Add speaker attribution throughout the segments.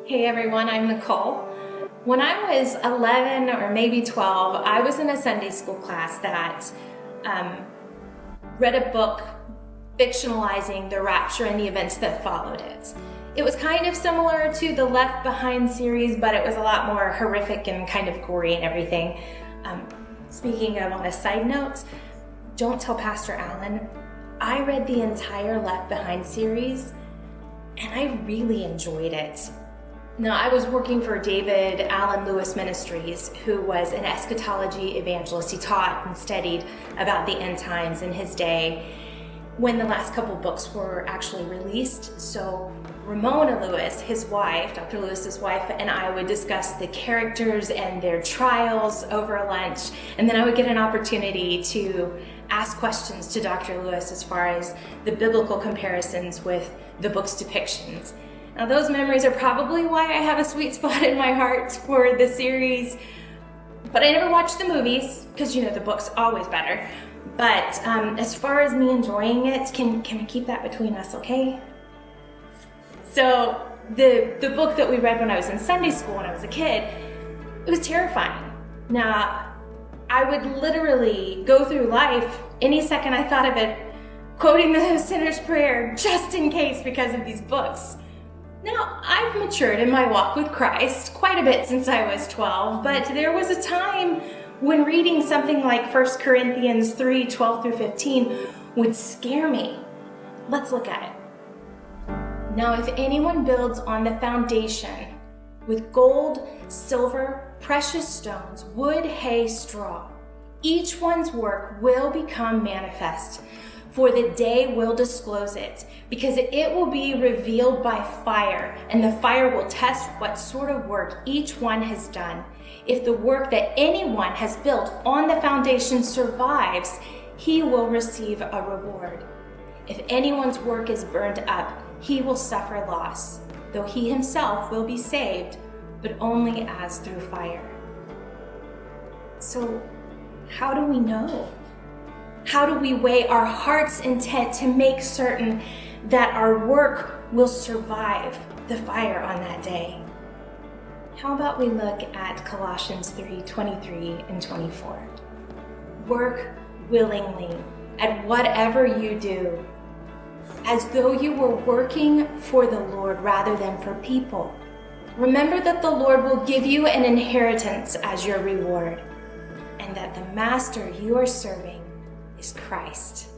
Speaker 1: Hey everyone, I'm Nichole. When I was 11 or maybe 12, I was in a Sunday school class that read a book fictionalizing the rapture and the events that followed it. It was kind of similar to the Left Behind series, but it was a lot more horrific and kind of gory and everything. Speaking of, on a side note, don't tell Pastor Alan, I read the entire Left Behind series and I really enjoyed it. Now, I was working for David Allen Lewis Ministries, who was an eschatology evangelist. He taught and studied about the end times in his day when the last couple books were actually released. So Ramona Lewis, his wife, Dr. Lewis's wife, and I would discuss the characters and their trials over lunch. And then I would get an opportunity to ask questions to Dr. Lewis as far as the biblical comparisons with the book's depictions. Now, those memories are probably why I have a sweet spot in my heart for the series, but I never watched the movies because, you know, the book's always better. But as far as me enjoying it, can we keep that between us, okay? So the book that we read when I was in Sunday school when I was a kid, it was terrifying. Now, I would literally go through life any second I thought of it, quoting the sinner's prayer just in case because of these books. Now, I've matured in my walk with Christ quite a bit since I was 12, but there was a time when reading something like 1 Corinthians 3:12 through 15 would scare me. Let's look at it. Now, if anyone builds on the foundation with gold, silver, precious stones, wood, hay, straw, each one's work will become manifest, for the day will disclose it, because it will be revealed by fire, and the fire will test what sort of work each one has done. If the work that anyone has built on the foundation survives, he will receive a reward. If anyone's work is burned up, he will suffer loss, though he himself will be saved, but only as through fire. So, how do we know? How do we weigh our heart's intent to make certain that our work will survive the fire on that day? How about we look at Colossians 3:23 and 24? Work willingly at whatever you do, as though you were working for the Lord rather than for people. Remember that the Lord will give you an inheritance as your reward, and that the master you are serving is Christ.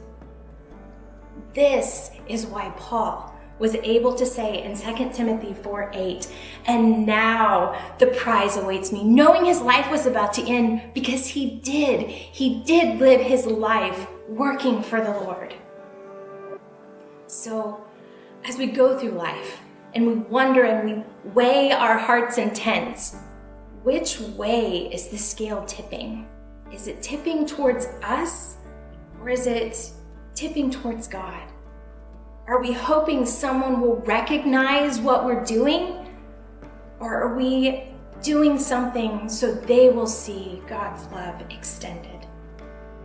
Speaker 1: This is why Paul was able to say in 2 Timothy 4:8, and now the prize awaits me, knowing his life was about to end, because he did live his life working for the Lord. So as we go through life and we wonder and we weigh our heart's intents, which way is the scale tipping? Is it tipping towards us? Or is it tipping towards God? Are we hoping someone will recognize what we're doing? Or are we doing something so they will see God's love extended?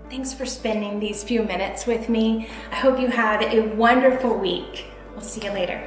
Speaker 1: Thanks for spending these few minutes with me. I hope you have a wonderful week. We'll see you later.